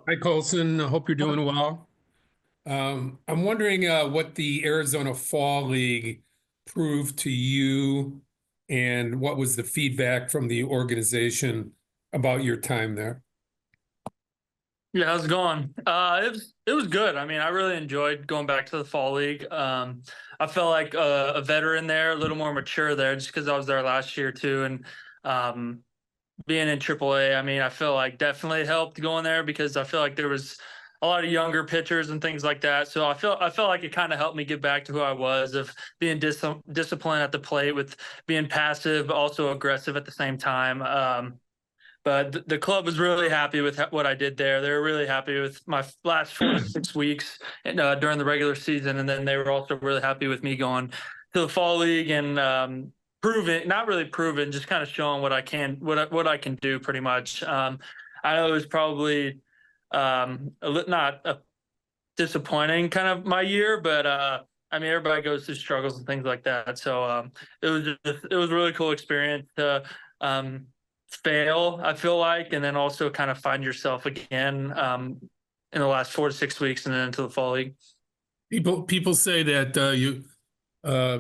Hi, Colson. I hope you're doing well. I'm wondering what the Arizona Fall League proved to you and what was the feedback from the organization about your time there? Yeah, how's it going? It was good. I mean, I really enjoyed going back to the fall league. I felt like a veteran there, a little more mature there, just because I was there last year too, and um, being in AAA. I mean, I feel like definitely helped going there because I feel like there was a lot of younger pitchers and things like that. So I felt like it kind of helped me get back to who I was of being disciplined at the plate with being passive, but also aggressive at the same time. But the club was really happy with what I did there. They were really happy with my last 4 to 6 weeks and, during the regular season, and then they were also really happy with me going to the fall league and proving, not really proving, just kind of showing what I can, what I can do, pretty much. I know it was probably not a disappointing kind of my year, but I mean, everybody goes through struggles and things like that. So it was a really cool experience to um, fail, I feel like, and then also kind of find yourself again in the last 4 to 6 weeks and then into the fall league. People say that you uh,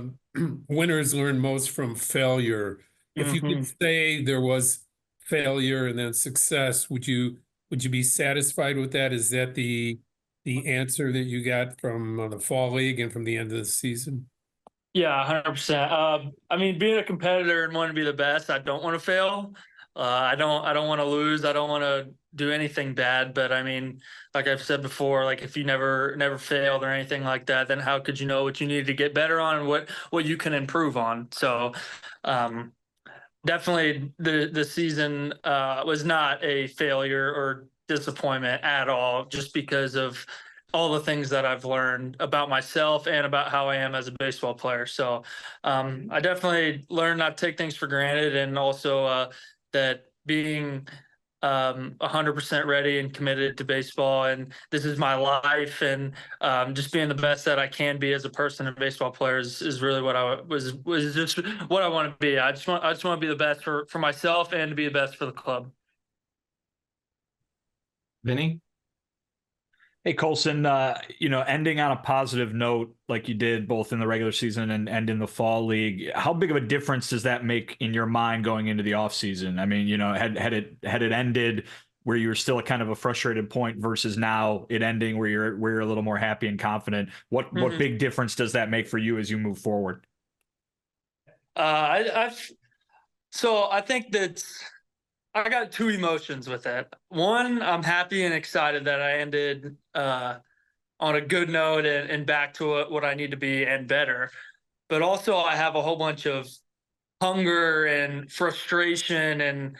winners learn most from failure. If you could Hmm. say there was failure and then success, would you be satisfied with that? Is that the answer that you got from the fall league and from the end of the season? Yeah, 100%. I mean, being a competitor and wanting to be the best, I don't want to fail. I don't want to lose. I don't want to do anything bad. But I mean, like I've said before, like if you never failed or anything like that, then how could you know what you need to get better on and what you can improve on? So, um, definitely the season was not a failure or disappointment at all, just because of all the things that I've learned about myself and about how I am as a baseball player. So I definitely learned not to take things for granted, and also that being 100% ready and committed to baseball, and this is my life, and just being the best that I can be as a person and baseball player is really what I was just what I want to be. I just want to be the best for myself and to be the best for the club. Vinny? Hey, Colson, ending on a positive note like you did both in the regular season and in the fall league, how big of a difference does that make in your mind going into the offseason? I mean, had it ended where you were still at kind of a frustrated point versus now it ending where you're a little more happy and confident, what Mhm. big difference does that make for you as you move forward? I think that I got two emotions with it. One, I'm happy and excited that I ended on a good note and back to what I need to be and better. But also, I have a whole bunch of hunger and frustration and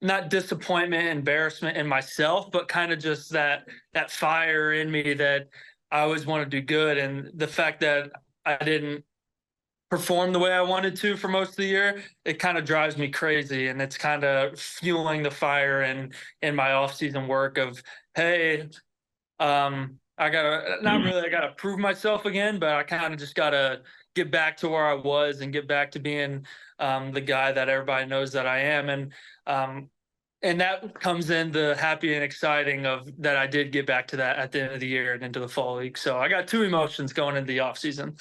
not disappointment, embarrassment in myself, but kind of just that fire in me that I always want to do good, and the fact that I didn't perform the way I wanted to for most of the year, it kind of drives me crazy, and it's kind of fueling the fire in my off season work of, hey, I gotta not really I gotta prove myself again, but I kind of just gotta get back to where I was and get back to being the guy that everybody knows that I am. Um, and that comes in the happy and exciting of that I did get back to that at the end of the year and into the fall league. So I got two emotions going into the off season.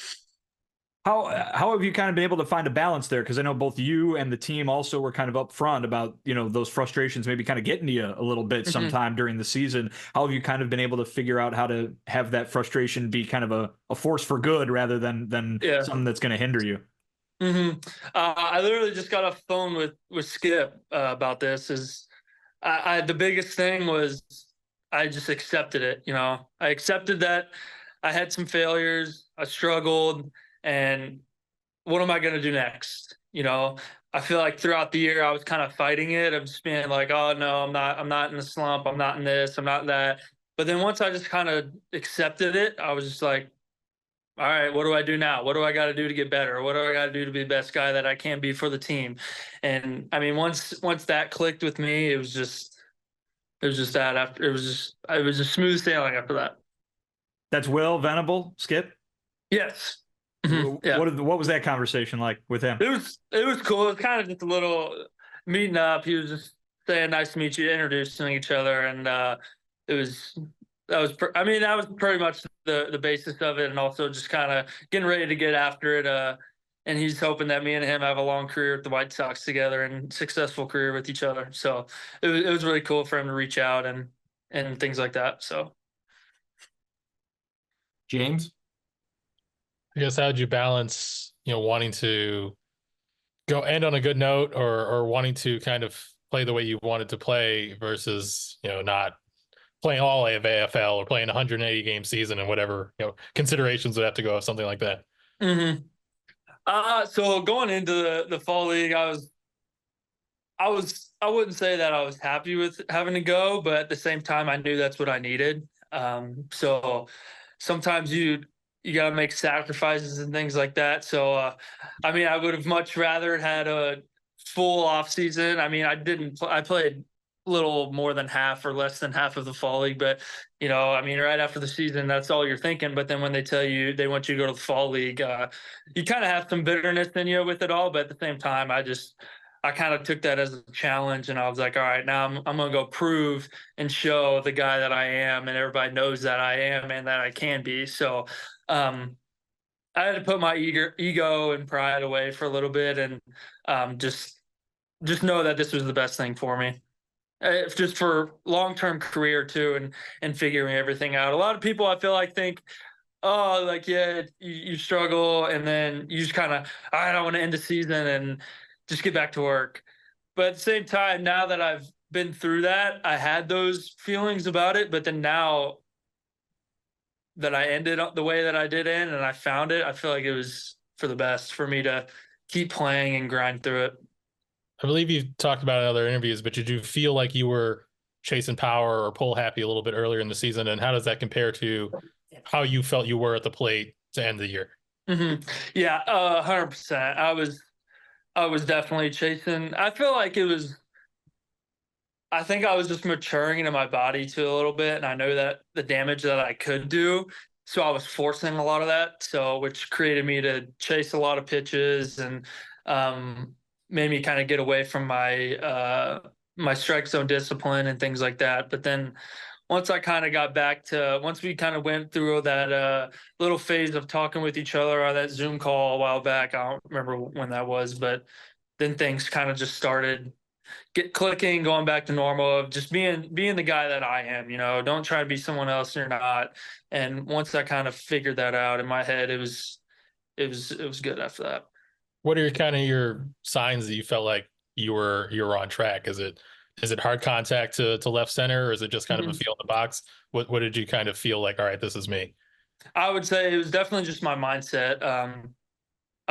How have you kind of been able to find a balance there? Because I know both you and the team also were kind of upfront about those frustrations maybe kind of getting to you a little bit Hmm. sometime during the season. How have you kind of been able to figure out how to have that frustration be kind of a force for good rather than Yeah. something that's going to hinder you? Hmm. I literally just got off the phone with Skip about this. Is the biggest thing was I just accepted it. I accepted that I had some failures, I struggled, and what am I going to do next? I feel like throughout the year I was kind of fighting it. I'm just being like, oh no, I'm not in the slump. I'm not in this. I'm not that. But then once I just kind of accepted it, I was just like, all right, what do I do now? What do I got to do to get better? What do I got to do to be the best guy that I can be for the team? And I mean, once that clicked with me, it was just that after it was just smooth sailing after that. That's Will Venable, Skip. Yes. Mhm. Yeah. What was that conversation like with him? It was cool. It was kind of just a little meeting up. He was just saying nice to meet you, introducing each other, and it was I mean, that was pretty much the basis of it, and also just kind of getting ready to get after it. And he's hoping that me and him have a long career with the White Sox together and successful career with each other. So it was really cool for him to reach out and things like that. So James? I guess how would you balance, wanting to go end on a good note or wanting to kind of play the way you wanted to play versus, not playing all of AFL or playing 180 game season and whatever, considerations would have to go with something like that. Mm-hmm. So going into the fall league, I wouldn't say that I was happy with having to go, but at the same time, I knew that's what I needed. So sometimes you got to make sacrifices and things like that. So, I mean, I would have much rather had a full off season. I mean, I played little more than half or less than half of the fall league, but I mean, right after the season, that's all you're thinking. But then when they tell you they want you to go to the fall league, you kind of have some bitterness in you with it all. But at the same time, I kind of took that as a challenge, and I was like, all right, now I'm going to go prove and show the guy that I am, and everybody knows that I am and that I can be. So I had to put my ego and pride away for a little bit, and just know that this was the best thing for me. Just for long-term career too, and figuring everything out. A lot of people I feel like think, oh, like, yeah, you struggle and then you just kind of, I don't want to end the season and just get back to work. But at the same time, now that I've been through that, I had those feelings about it, but then now that I ended up the way that I did and I found it, I feel like it was for the best for me to keep playing and grind through it. I believe you talked about it in other interviews, but did you feel like you were chasing power or pull happy a little bit earlier in the season? And how does that compare to how you felt you were at the plate to end the year? Mm-hmm. Yeah, 100%. I was definitely chasing. I think I was just maturing into my body too a little bit, and I know that the damage that I could do. So I was forcing a lot of that, which created me to chase a lot of pitches and made me kind of get away from my strike zone discipline and things like that. But then once we kind of went through that little phase of talking with each other on that Zoom call a while back, I don't remember when that was, but then things kind of just started clicking, going back to normal of just being the guy that I am. Don't try to be someone else you're not. And once I kind of figured that out in my head, it was good after that. What are your signs that you felt like you were on track? Is it hard contact to left center, or is it just kind of a feel in the box? What did you kind of feel like, all right, this is me? I would say it was definitely just my mindset. I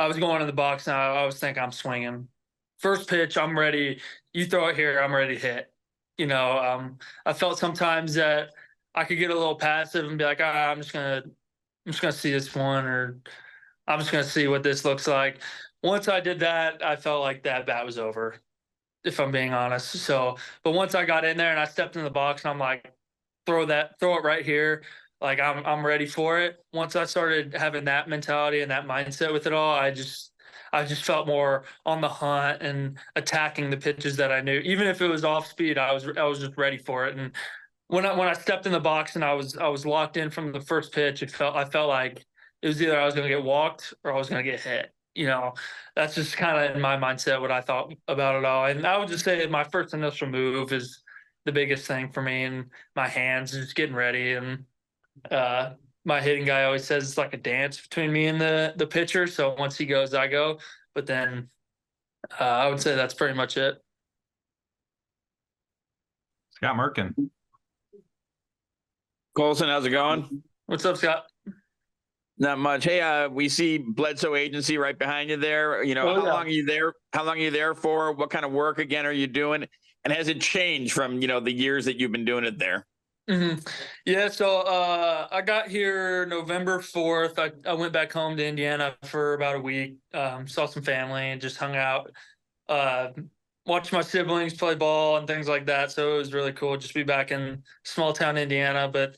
was going in the box and I was thinking I'm swinging. First pitch, I'm ready. You throw it here, I'm ready to hit. I felt sometimes that I could get a little passive and be like, I'm just gonna see this one, or I'm just gonna see what this looks like. Once I did that, I felt like that bat was over, if I'm being honest. So, but once I got in there and I stepped in the box and I'm like, throw it right here. Like I'm ready for it. Once I started having that mentality and that mindset with it all, I just felt more on the hunt and attacking the pitches that I knew. Even if it was off speed, I was just ready for it. And when I stepped in the box and I was locked in from the first pitch, I felt like it was either I was going to get walked or I was going to get hit. That's just kind of in my mindset what I thought about it all. And I would just say my first initial move is the biggest thing for me, and my hands just getting ready. And my hitting guy always says it's like a dance between me and the pitcher. So once he goes, I go. But then I would say that's pretty much it. Scott Merkin. Colson, how's it going? What's up, Scott? Not much. Hey, we see Bledsoe Agency right behind you there. How long are you there? How long are you there for? What kind of work again are you doing? And has it changed from the years that you've been doing it there? Mm-hmm. Yeah, so I got here November 4th. I went back home to Indiana for about a week, saw some family and just hung out, watched my siblings play ball and things like that. So it was really cool just to be back in small town Indiana. But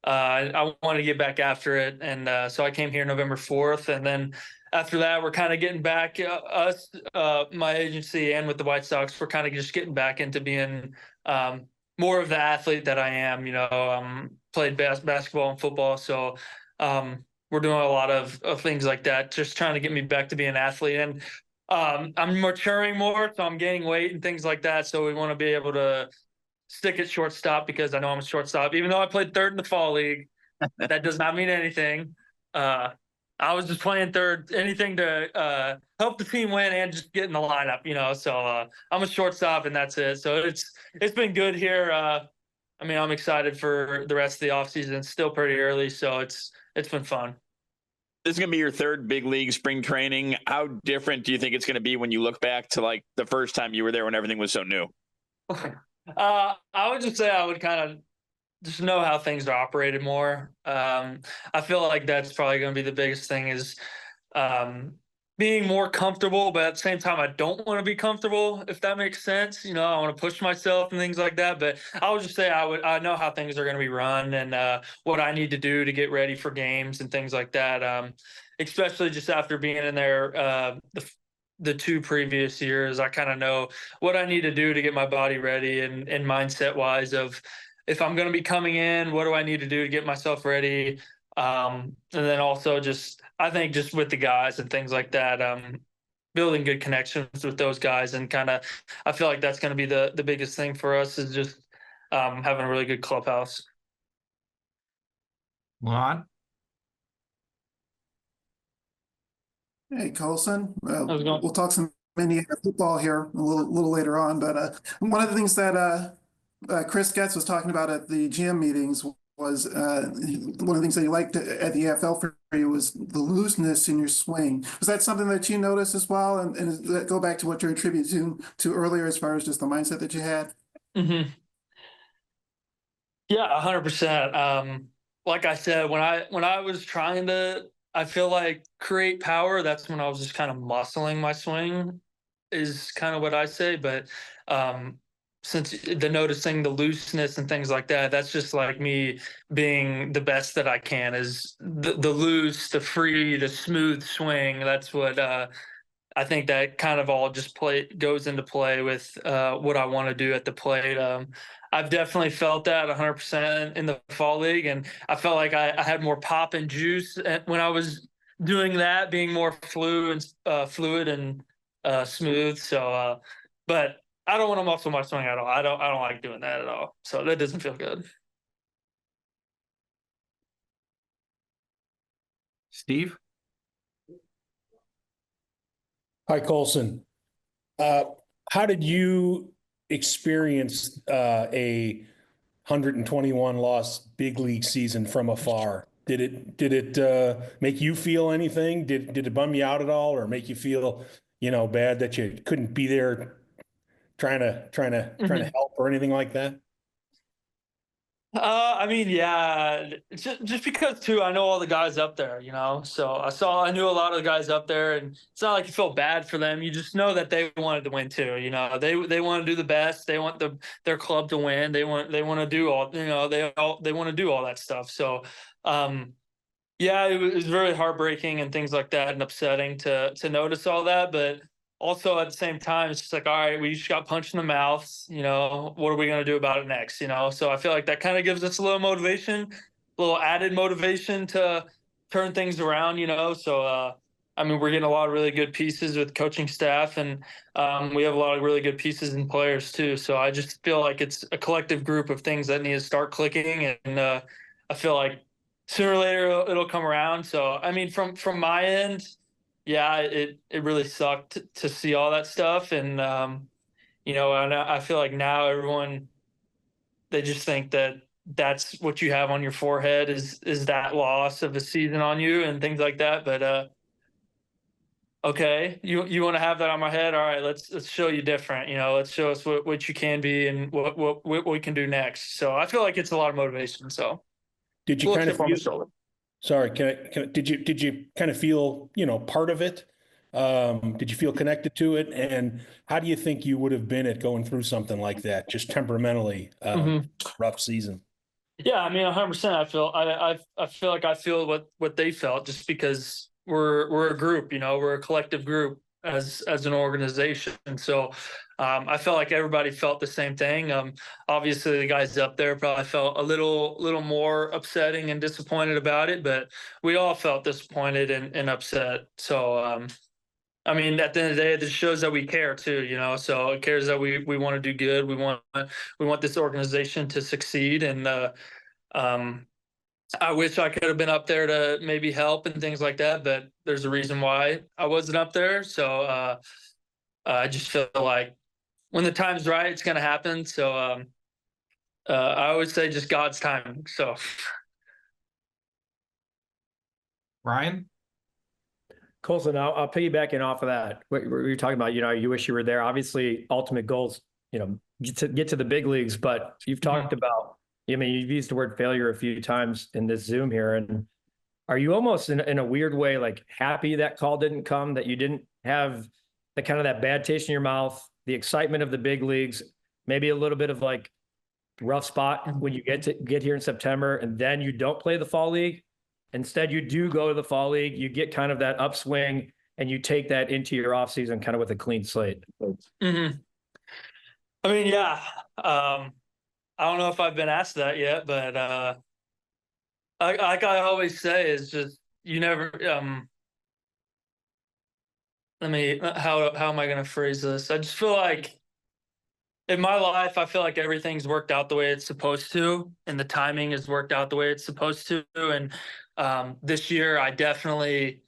I wanted to get back after it. And so I came here November 4th. And then after that, we're kind of getting back, my agency and with the White Sox, we're kind of just getting back into being more of the athlete that I am. Played basketball and football, so we're doing a lot of things like that, just trying to get me back to being an athlete. And I'm maturing more, so I'm gaining weight and things like that. So we want to be able to stick at shortstop because I know I'm a shortstop. Even though I played third in the fall league, that does not mean anything. I was just playing third, anything to help the team win and just get in the lineup. So I'm a shortstop and that's it. So it's been good here. I'm excited for the rest of the offseason. It's still pretty early, so it's been fun. This is going to be your third big league spring training. How different do you think it's going to be when you look back to like the first time you were there when everything was so new? I would just say I would kind of just know how things are operated more. I feel like that's probably going to be the biggest thing is being more comfortable, but at the same time, I don't want to be comfortable, if that makes sense. I want to push myself and things like that. But I would just say I know how things are going to be run and what I need to do to get ready for games and things like that. Especially just after being in there the 2 previous years, I kind of know what I need to do to get my body ready and mindset wise of if I'm going to be coming in, what do I need to do to get myself ready? And then also I think just with the guys and things like that, building good connections with those guys and I feel like that's going to be the biggest thing for us is just having a really good clubhouse. Juan? Hey, Colson. How's it going? We'll talk some Indiana football here a little later on, but one of the things that Chris Getz was talking about at the GM meetings was one of the things that he liked at the AFL for you was the looseness in your swing. Was that something that you noticed as well? And does that go back to what you're attributing to earlier as far as just the mindset that you had? Mm-hmm. Yeah, 100%. Like I said, when I was trying to, I feel like create power, that's when I was just kind of muscling my swing is kind of what I say. But since noticing the looseness and things like that, that's just like me being the best that I can is the loose, the free, the smooth swing. That's what I think that kind of all just goes into play with what I want to do at the plate. I've definitely felt that 100% in the fall league, and I felt like I had more pop and juice when I was doing that, being more fluid and smooth. So, but I don't want to muscle my swing at all. I don't like doing that at all. So that doesn't feel good. Steve? Hi, Colson. How did you experience a 121 loss big league season from afar? Did it make you feel anything? Did it bum you out at all, or make you feel bad that you couldn't be there trying to help or anything like that? Yeah, just because too, I know all the guys up there, so I knew a lot of the guys up there, and it's not like you feel bad for them. You just know that they wanted to win too. They want to do the best. They want their club to win. They want to do all, they want to do all that stuff. So, yeah, it was very heartbreaking and things like that and upsetting to notice all that. But also at the same time, it's just like, all right, we just got punched in the mouth. What are we going to do about it next? So I feel like that kind of gives us a little motivation, a little added motivation to turn things around, So, we're getting a lot of really good pieces with coaching staff, and we have a lot of really good pieces in players too. So I just feel like it's a collective group of things that need to start clicking. And I feel like sooner or later it'll come around. So, from my end, yeah, it really sucked to see all that stuff. And, and I feel like now everyone, they just think that that's what you have on your forehead is that loss of a season on you and things like that. But, okay, you want to have that on my head? All right, let's show you different, let's show us what you can be and what we can do next. So I feel like it's a lot of motivation. So Did you kind of feel, shoulder. sorry, did you kind of feel, part of it? Did you feel connected to it? And how do you think you would have been at going through something like that, just temperamentally, rough season? Yeah, 100%. I feel like I feel what they felt just because we're a group, we're a collective group. as an organization. So I felt like everybody felt the same thing. Obviously, the guys up there probably felt a little more upsetting and disappointed about it, but we all felt disappointed and upset. So I mean, at the end of the day, this shows that we care too, you know. So it cares that we want to do good. We want this organization to succeed, and um, I wish I could have been up there to maybe help and things like that. But there's a reason why I wasn't up there. So I just feel like when the time's right, it's going to happen. So I always say just God's timing. So Ryan? Colson, I'll piggybacking off of that. What you're talking about, you know, you wish you were there. Obviously, ultimate goals, you know, get to the big leagues. But you've talked about, I mean, you've used the word failure a few times in this Zoom here. And are you almost in a weird way, like happy that call didn't come, that you didn't have the kind of that bad taste in your mouth, the excitement of the big leagues, maybe a little bit of like rough spot when you get here in September, and then you don't play the fall league? Instead, you do go to the fall league, you get kind of that upswing, and you take that into your offseason kind of with a clean slate. I mean, yeah. I don't know if I've been asked that yet, but like I always say, is just you never. Let me. How am I going to phrase this? I just feel like in my life, I feel like everything's worked out the way it's supposed to, and the timing has worked out the way it's supposed to. And this year, I definitely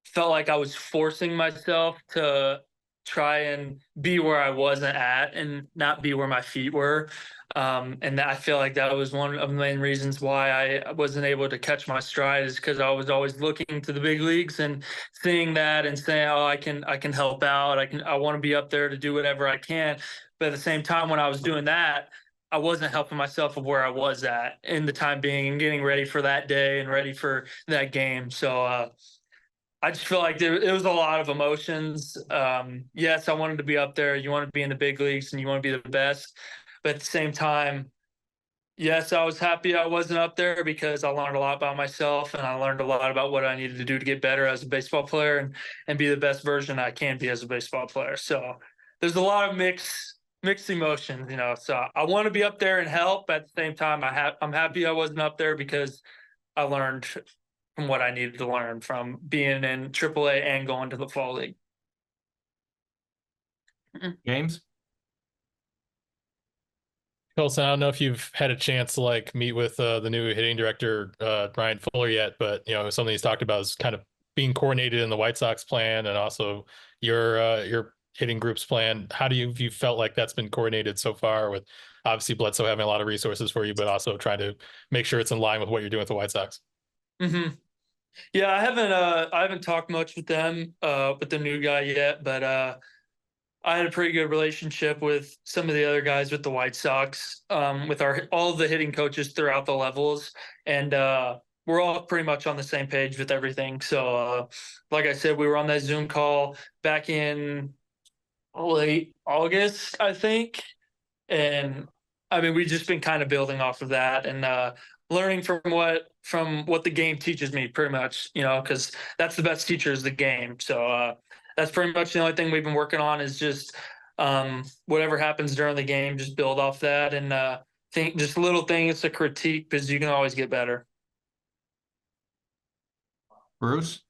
felt like I was forcing myself to try and be where I wasn't at and not be where my feet were. And I feel like that was one of the main reasons why I wasn't able to catch my stride, is because I was always looking to the big leagues and seeing that and saying, oh, I can help out. I want to be up there to do whatever I can. But at the same time, when I was doing that, I wasn't helping myself of where I was at in the time being and getting ready for that day and ready for that game. So I just feel like it was a lot of emotions. Yes, I wanted to be up there. You want to be in the big leagues and you want to be the best. But at the same time, yes, I was happy I wasn't up there because I learned a lot about myself, and I learned a lot about what I needed to do to get better as a baseball player and be the best version I can be as a baseball player. So there's a lot of mixed emotions, you know. So I want to be up there and help. At the same time, I'm happy I wasn't up there because I learned from what I needed to learn from being in AAA and going to the fall league. James? Colson, I don't know if you've had a chance to like meet with the new hitting director, Ryan Fuller, yet, but you know, something he's talked about is kind of being coordinated in the White Sox plan and also your hitting group's plan. How do you felt like that's been coordinated so far, with obviously Bledsoe having a lot of resources for you, but also trying to make sure it's in line with what you're doing with the White Sox? Yeah, I haven't talked much with them, with the new guy yet, but I had a pretty good relationship with some of the other guys with the White Sox, with all of the hitting coaches throughout the levels, and we're all pretty much on the same page with everything. So, like I said, we were on that Zoom call back in late August, I think, and I mean we've just been kind of building off of that and learning from what the game teaches me, pretty much, you know, because that's the best teacher is the game. So that's pretty much the only thing we've been working on, is just whatever happens during the game, just build off that and think just little things to critique, because you can always get better. Bruce?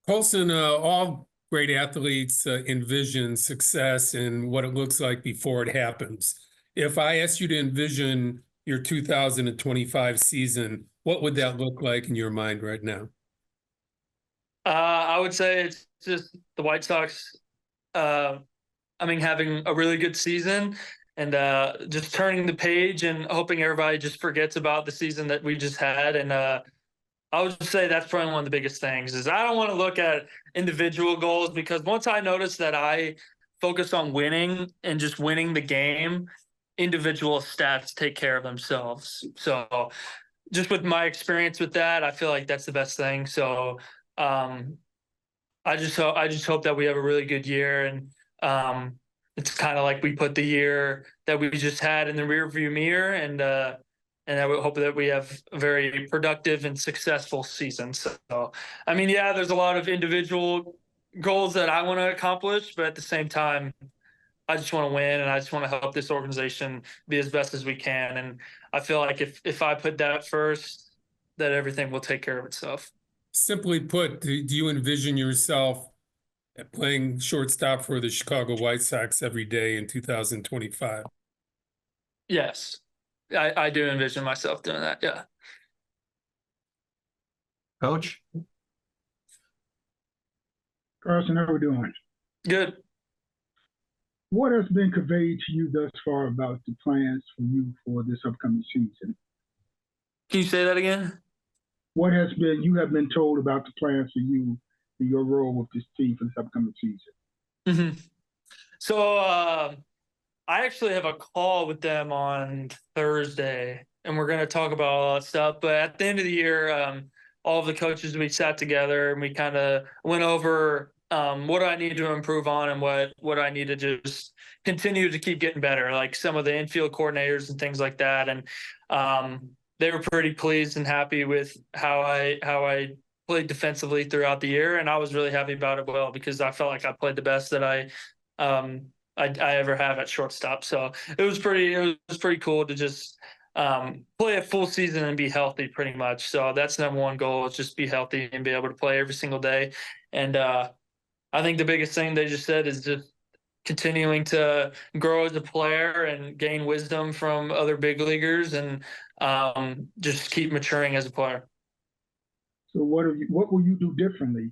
Colson, all great athletes envision success and what it looks like before it happens. If I asked you to envision your 2025 season, what would that look like in your mind right now? I would say it's just the White Sox, having a really good season and just turning the page and hoping everybody just forgets about the season that we just had. And I would just say that's probably one of the biggest things, is I don't want to look at individual goals, because once I notice that I focus on winning and just winning the game, individual stats take care of themselves. So just with my experience with that, I feel like that's the best thing. So I just hope that we have a really good year, and it's kind of like we put the year that we just had in the rearview mirror, and I would hope that we have a very productive and successful season. So, I mean, yeah, there's a lot of individual goals that I want to accomplish, but at the same time, I just want to win and I just want to help this organization be as best as we can. And I feel like if I put that first, that everything will take care of itself. Simply put, do you envision yourself playing shortstop for the Chicago White Sox every day in 2025? Yes, I do envision myself doing that. Yeah. Coach? Carson, how we doing? Good. What has been conveyed to you thus far about the plans for you for this upcoming season? Can you say that again? What has been you have been told about the plans for you and your role with this team for this upcoming season? Mm-hmm. So I actually have a call with them on Thursday, and we're going to talk about all that stuff. But at the end of the year, all of the coaches, we sat together and we kind of went over what I need to improve on and what I need to just continue to keep getting better, like some of the infield coordinators and things like that. And they were pretty pleased and happy with how I played defensively throughout the year, and I was really happy about it, well, because I felt like I played the best that I ever have at shortstop. So it was pretty cool to just play a full season and be healthy, pretty much. So that's number one goal, is just be healthy and be able to play every single day. And I think the biggest thing they just said is just continuing to grow as a player and gain wisdom from other big leaguers, and just keep maturing as a player. So what will you do differently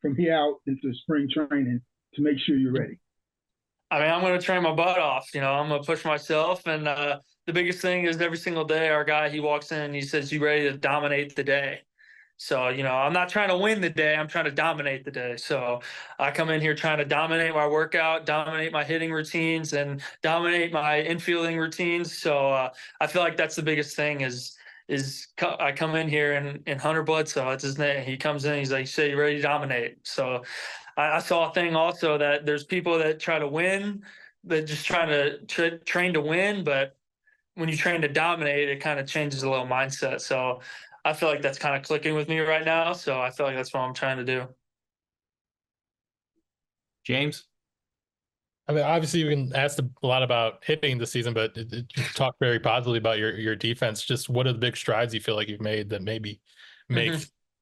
from here out into spring training to make sure you're ready? I mean, I'm going to train my butt off. I'm going to push myself. And the biggest thing is every single day, our guy, he walks in and he says, "You ready to dominate the day?" So, I'm not trying to win the day. I'm trying to dominate the day. So I come in here trying to dominate my workout, dominate my hitting routines, and dominate my infielding routines. So I feel like that's the biggest thing is I come in here and Hunter Bledsoe, that's his name. He comes in, he's like, "Say, you ready to dominate?" So I saw a thing also that there's people that try to win, that just trying to train to win. But when you train to dominate, it kind of changes a little mindset. So I feel like that's kind of clicking with me right now. So I feel like that's what I'm trying to do. James? I mean, obviously, you've been asked a lot about hitting this season, but you talked very positively about your defense. Just what are the big strides you feel like you've made that maybe make,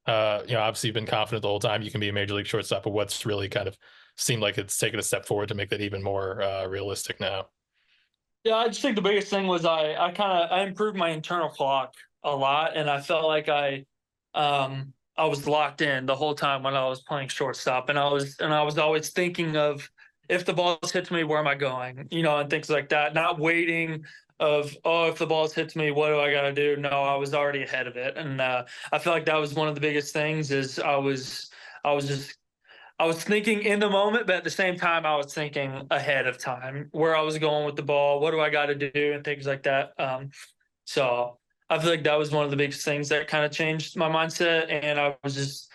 obviously you've been confident the whole time you can be a major league shortstop, but what's really kind of seemed like it's taken a step forward to make that even more realistic now? Yeah, I just think the biggest thing was I improved my internal clock a lot, and I felt like I was locked in the whole time when I was playing shortstop, and I was always thinking of, if the ball's hit to me, where am I going? And things like that. Not waiting of, oh, if the ball's hit to me, what do I got to do? No, I was already ahead of it, and I feel like that was one of the biggest things. Is I was thinking in the moment, but at the same time, I was thinking ahead of time where I was going with the ball, what do I got to do, and things like that. So I feel like that was one of the biggest things that kind of changed my mindset. And I was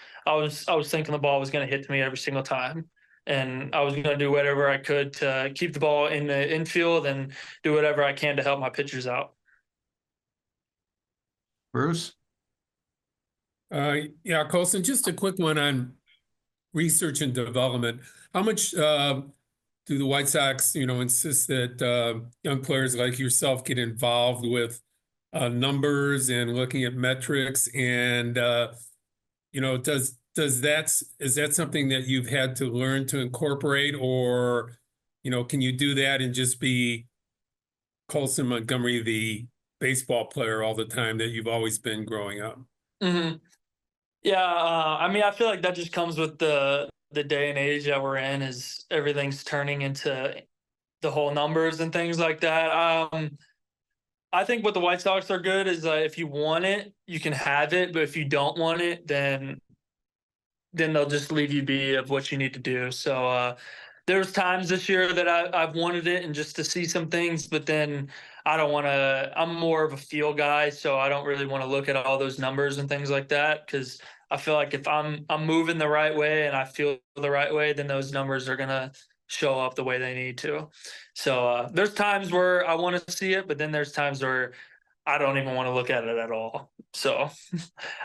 thinking the ball was going to hit me every single time, and I was going to do whatever I could to keep the ball in the infield and do whatever I can to help my pitchers out. Bruce? Yeah, Colson, just a quick one on research and development. How much do the White Sox, insist that young players like yourself get involved with numbers and looking at metrics? And is that something that you've had to learn to incorporate, or can you do that and just be Colson Montgomery, the baseball player, all the time that you've always been growing up? Mm-hmm. Yeah, I mean, I feel like that just comes with the day and age that we're in, is everything's turning into the whole numbers and things like that. I think what the White Sox are good is if you want it, you can have it, but if you don't want it, then they'll just leave you be of what you need to do. So there's times this year that I've wanted it and just to see some things, but then I don't want to. I'm more of a feel guy, so I don't really want to look at all those numbers and things like that, because I feel like if I'm moving the right way and I feel the right way, then those numbers are gonna show up the way they need to. So there's times where I want to see it, but then there's times where I don't even want to look at it at all. So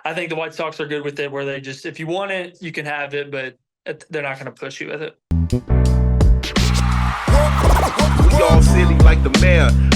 I think the White Sox are good with it, where they just, if you want it, you can have it, but they're not going to push you with it. We all silly like the mayor.